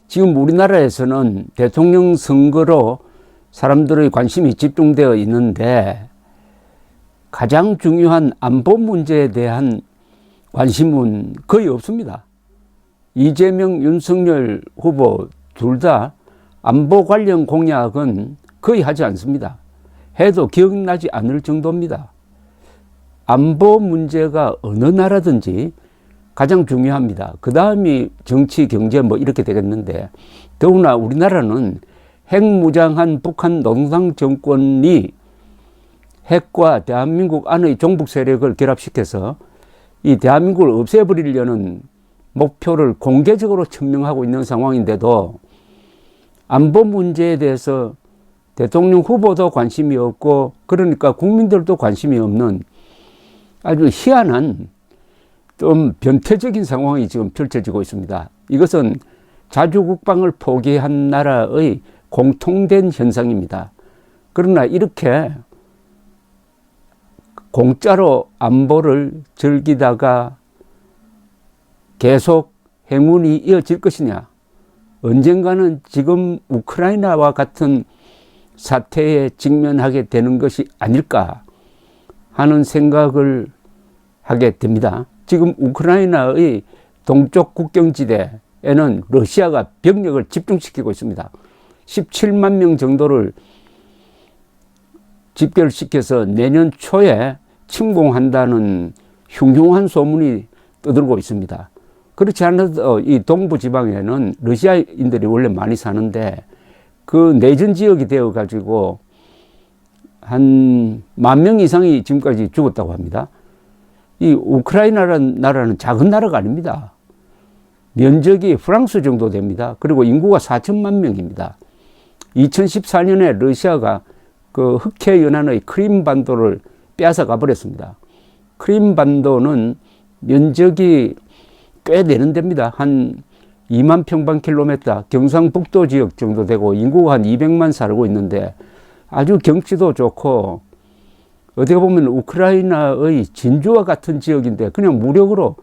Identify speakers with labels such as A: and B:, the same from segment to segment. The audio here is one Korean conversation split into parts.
A: 지금 우리나라에서는 대통령 선거로 사람들의 관심이 집중되어 있는데 가장 중요한 안보 문제에 대한 관심은 거의 없습니다. 이재명, 윤석열 후보 둘 다 안보 관련 공약은 거의 하지 않습니다. 해도 기억나지 않을 정도입니다. 안보 문제가 어느 나라든지 가장 중요합니다. 그 다음이 정치, 경제 뭐 이렇게 되겠는데, 더구나 우리나라는 핵무장한 북한 노동당 정권이 핵과 대한민국 안의 종북 세력을 결합시켜서 이 대한민국을 없애버리려는 목표를 공개적으로 천명하고 있는 상황인데도 안보 문제에 대해서 대통령 후보도 관심이 없고, 그러니까 국민들도 관심이 없는 아주 희한한 좀 변태적인 상황이 지금 펼쳐지고 있습니다. 이것은 자주국방을 포기한 나라의 공통된 현상입니다. 그러나 이렇게 공짜로 안보를 즐기다가 계속 행운이 이어질 것이냐, 언젠가는 지금 우크라이나와 같은 사태에 직면하게 되는 것이 아닐까 하는 생각을 하게 됩니다. 지금 우크라이나의 동쪽 국경지대에는 러시아가 병력을 집중시키고 있습니다. 17만 명 정도를 집결시켜서 내년 초에 침공한다는 흉흉한 소문이 떠들고 있습니다. 그렇지 않아도 이 동부 지방에는 러시아인들이 원래 많이 사는데 그 내전 지역이 되어 가지고 한 10,000명 이상이 지금까지 죽었다고 합니다. 이 우크라이나라는 나라는 작은 나라가 아닙니다. 면적이 프랑스 정도 됩니다. 그리고 인구가 4천만 명입니다. 2014년에 러시아가 그 흑해 연안의 크림반도를 빼앗아가 버렸습니다. 크림반도는 면적이 꽤 되는 데입니다. 한 2만 평방킬로미터, 경상북도 지역 정도 되고 인구가 한 200만 살고 있는데 아주 경치도 좋고 어떻게 보면 우크라이나의 진주와 같은 지역인데 그냥 무력으로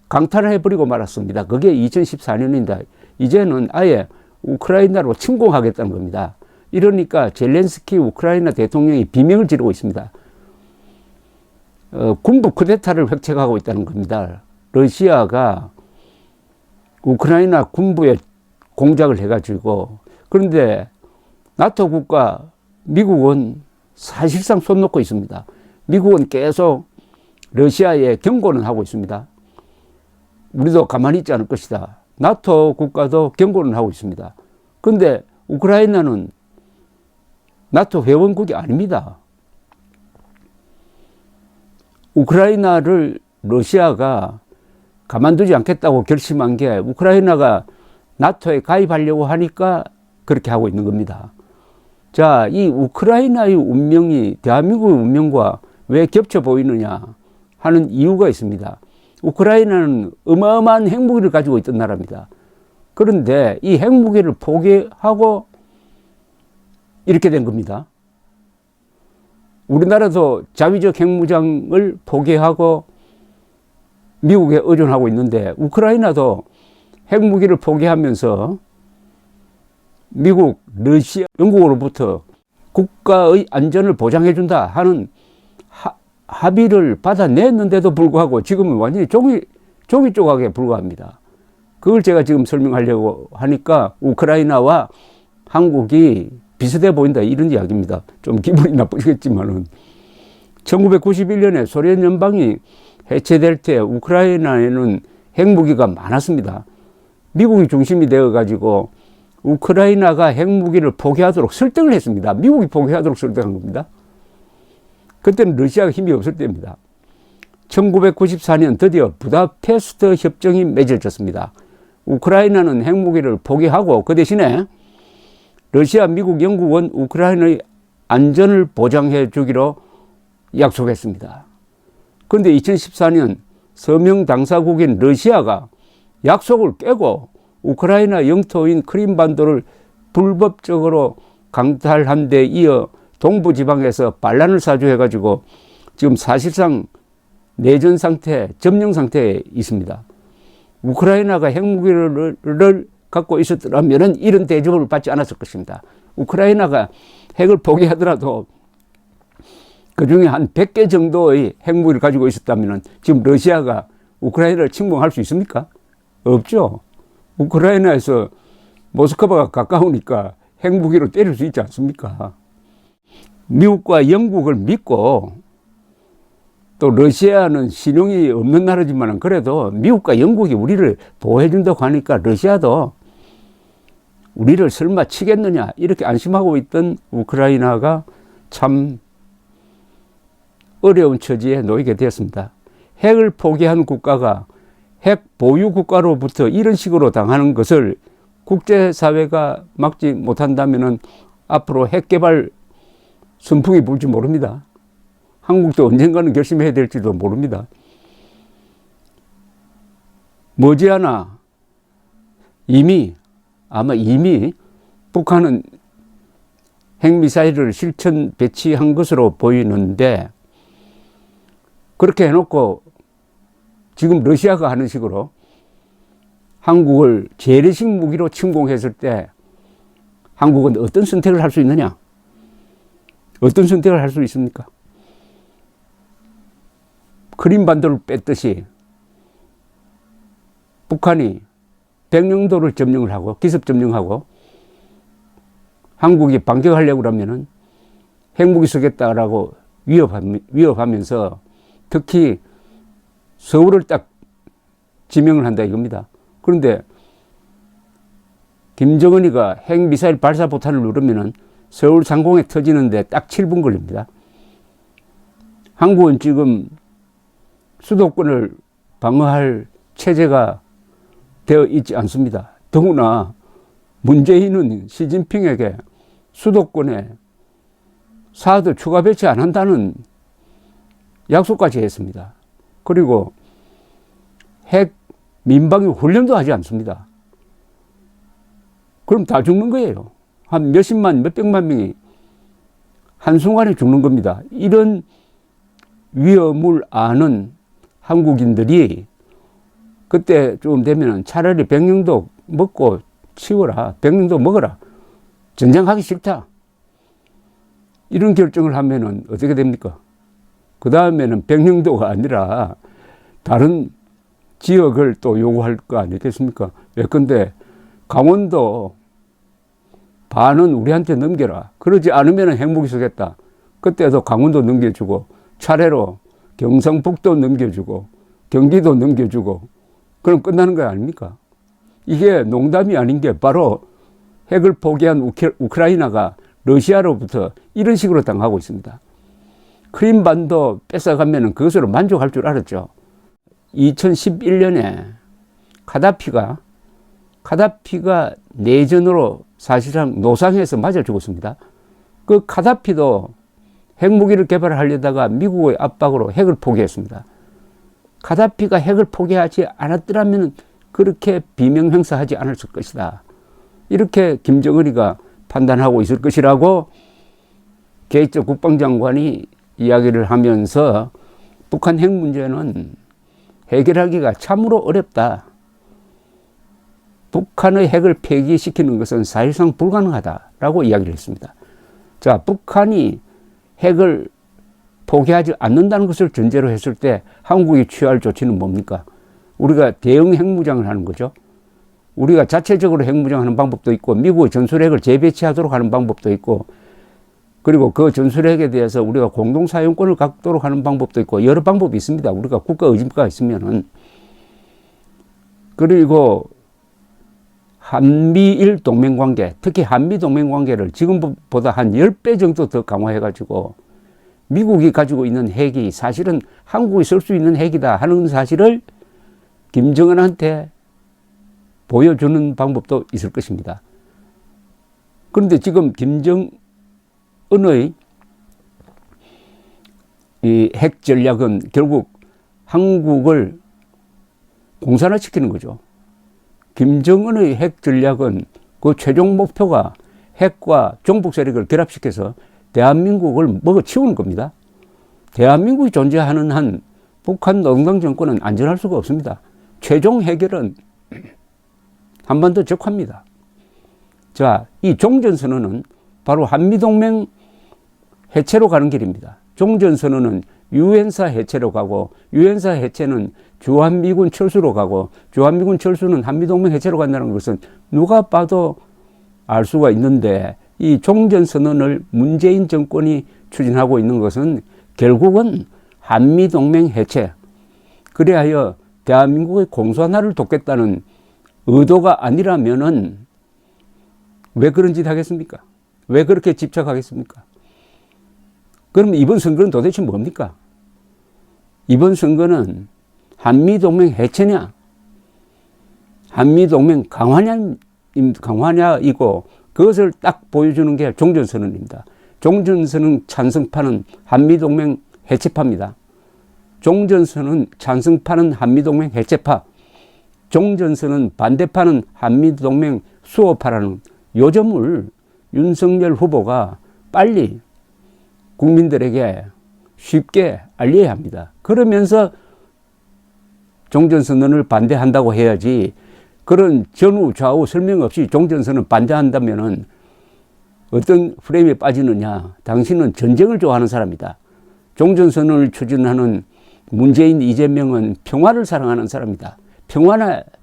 A: 강탈을 해버리고 말았습니다. 그게 2014년인데 이제는 아예 우크라이나로 침공하겠다는 겁니다. 이러니까 젤렌스키 우크라이나 대통령이 비명을 지르고 있습니다. 군부 쿠데타를 획책하고 있다는 겁니다. 러시아가 우크라이나 군부에 공작을 해가지고, 그런데 나토 국가 미국은 사실상 손 놓고 있습니다. 미국은 계속 러시아에 경고는 하고 있습니다. 우리도 가만히 있지 않을 것이다. 나토 국가도 경고는 하고 있습니다. 그런데 우크라이나는 나토 회원국이 아닙니다. 우크라이나를 러시아가 가만두지 않겠다고 결심한 게 우크라이나가 나토에 가입하려고 하니까 그렇게 하고 있는 겁니다. 자, 이 우크라이나의 운명이 대한민국의 운명과 왜 겹쳐 보이느냐 하는 이유가 있습니다. 우크라이나는 어마어마한 핵무기를 가지고 있던 나라입니다. 그런데 이 핵무기를 포기하고 이렇게 된 겁니다. 우리나라도 자위적 핵무장을 포기하고 미국에 의존하고 있는데 우크라이나도 핵무기를 포기하면서 미국, 러시아, 영국으로부터 국가의 안전을 보장해준다 하는 합의를 받아냈는데도 불구하고 지금은 완전히 종이 조각에 불과합니다. 그걸 제가 지금 설명하려고 하니까 우크라이나와 한국이 비슷해 보인다 이런 이야기입니다. 좀 기분이 나쁘겠지만은 1991년에 소련 연방이 해체될 때 우크라이나에는 핵무기가 많았습니다. 미국이 중심이 되어가지고 우크라이나가 핵무기를 포기하도록 설득을 했습니다. 미국이 포기하도록 설득한 겁니다. 그때는 러시아가 힘이 없을 때입니다. 1994년 드디어 부다페스트 협정이 맺어졌습니다. 우크라이나는 핵무기를 포기하고 그 대신에 러시아, 미국, 영국은 우크라이나의 안전을 보장해 주기로 약속했습니다. 그런데 2014년 서명 당사국인 러시아가 약속을 깨고 우크라이나 영토인 크림반도를 불법적으로 강탈한 데 이어 동부지방에서 반란을 사주해가지고 지금 사실상 내전 상태, 점령 상태에 있습니다. 우크라이나가 핵무기를 갖고 있었더라면 이런 대접을 받지 않았을 것입니다. 우크라이나가 핵을 포기하더라도 그중에 한 100개 정도의 핵무기를 가지고 있었다면 지금 러시아가 우크라이나를 침공할 수 있습니까? 없죠. 우크라이나에서 모스크바가 가까우니까 핵무기로 때릴 수 있지 않습니까? 미국과 영국을 믿고 또 러시아는 신용이 없는 나라지만 그래도 미국과 영국이 우리를 보호해준다고 하니까 러시아도 우리를 설마 치겠느냐 이렇게 안심하고 있던 우크라이나가 참 어려운 처지에 놓이게 되었습니다. 핵을 포기한 국가가 핵 보유 국가로부터 이런 식으로 당하는 것을 국제사회가 막지 못한다면 앞으로 핵 개발 선풍이 불지 모릅니다. 한국도 언젠가는 결심해야 될지도 모릅니다. 머지않아 아마 이미 북한은 핵미사일을 실천 배치한 것으로 보이는데 그렇게 해놓고 지금 러시아가 하는 식으로 한국을 재래식 무기로 침공했을 때 한국은 어떤 선택을 할 수 있느냐? 어떤 선택을 할 수 있습니까? 크림반도를 뺐듯이 북한이 백령도를 점령을 하고 기습 점령하고 한국이 반격하려고 하면은 핵무기 쓰겠다라고 위협하면서 특히 서울을 딱 지명을 한다 이겁니다. 그런데 김정은이가 핵미사일 발사 포탄을 누르면은 서울 상공에 터지는데 딱 7분 걸립니다. 한국은 지금 수도권을 방어할 체제가 되어 있지 않습니다. 더구나 문재인은 시진핑에게 수도권에 사드 추가 배치 안 한다는 약속까지 했습니다. 그리고 핵 민방위 훈련도 하지 않습니다. 그럼 다 죽는 거예요. 한 몇십만, 몇백만 명이 한순간에 죽는 겁니다. 이런 위험을 아는 한국인들이 그때 좀 되면 차라리 백령도 먹고 치워라. 백령도 먹어라. 전쟁하기 싫다. 이런 결정을 하면은 어떻게 됩니까? 그 다음에는 백령도가 아니라 다른 지역을 또 요구할 거 아니겠습니까? 예컨대 강원도 반은 우리한테 넘겨라. 그러지 않으면 핵무기 쓰겠다. 그때도 강원도 넘겨주고 차례로 경상북도 넘겨주고 경기도 넘겨주고 그럼 끝나는 거 아닙니까? 이게 농담이 아닌 게 바로 핵을 포기한 우크라이나가 러시아로부터 이런 식으로 당하고 있습니다. 크림반도 뺏어가면 그것으로 만족할 줄 알았죠. 2011년에 카다피가 내전으로 사실상 노상에서 맞아 죽었습니다. 그 카다피도 핵무기를 개발하려다가 미국의 압박으로 핵을 포기했습니다. 카다피가 핵을 포기하지 않았더라면 그렇게 비명행사하지 않았을 것이다. 이렇게 김정은이가 판단하고 있을 것이라고 게이츠 국방장관이 이야기를 하면서 북한 핵 문제는 해결하기가 참으로 어렵다. 북한의 핵을 폐기시키는 것은 사실상 불가능하다라고 이야기를 했습니다. 자, 북한이 핵을 포기하지 않는다는 것을 전제로 했을 때 한국이 취할 조치는 뭡니까? 우리가 대응 핵무장을 하는 거죠. 우리가 자체적으로 핵무장하는 방법도 있고 미국의 전술핵을 재배치하도록 하는 방법도 있고 그리고 그 전술핵에 대해서 우리가 공동사용권을 갖도록 하는 방법도 있고 여러 방법이 있습니다. 우리가 국가 의지가 있으면은. 그리고 한미일 동맹관계, 특히 한미 동맹관계를 지금보다 한 10배 정도 더 강화해가지고 미국이 가지고 있는 핵이 사실은 한국이 쓸 수 있는 핵이다 하는 사실을 김정은한테 보여주는 방법도 있을 것입니다. 그런데 지금 김정은의 이 핵 전략은 결국 한국을 공산화시키는 거죠. 김정은의 핵 전략은 그 최종 목표가 핵과 종북 세력을 결합시켜서 대한민국을 먹어치우는 겁니다. 대한민국이 존재하는 한 북한 노동당 정권은 안전할 수가 없습니다. 최종 해결은 한반도 적화입니다. 자, 이 종전선언은 바로 한미동맹 해체로 가는 길입니다. 종전선언은 유엔사 해체로 가고, 유엔사 해체는 주한미군 철수로 가고, 주한미군 철수는 한미동맹 해체로 간다는 것은 누가 봐도 알 수가 있는데, 이 종전선언을 문재인 정권이 추진하고 있는 것은 결국은 한미동맹 해체, 그리하여 대한민국의 공산화를 돕겠다는 의도가 아니라면은 왜 그런 짓 하겠습니까? 왜 그렇게 집착하겠습니까? 그럼 이번 선거는 도대체 뭡니까? 이번 선거는 한미동맹 해체냐, 한미동맹 강화냐이고, 그것을 딱 보여주는 게 종전선언입니다. 종전선언 찬성파는 한미동맹 해체파입니다. 종전선언 찬성파는 한미동맹 해체파, 종전선언 반대파는 한미동맹 수호파라는 요점을 윤석열 후보가 빨리 국민들에게 쉽게 알려야 합니다. 그러면서 종전선언을 반대한다고 해야지, 그런 전후 좌우 설명 없이 종전선언 반대한다면은 어떤 프레임에 빠지느냐, 당신은 전쟁을 좋아하는 사람이다. 종전선언을 추진하는 문재인, 이재명은 평화를 사랑하는 사람이다.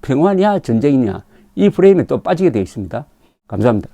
A: 평화냐 전쟁이냐, 이 프레임에 또 빠지게 되어 있습니다. 감사합니다.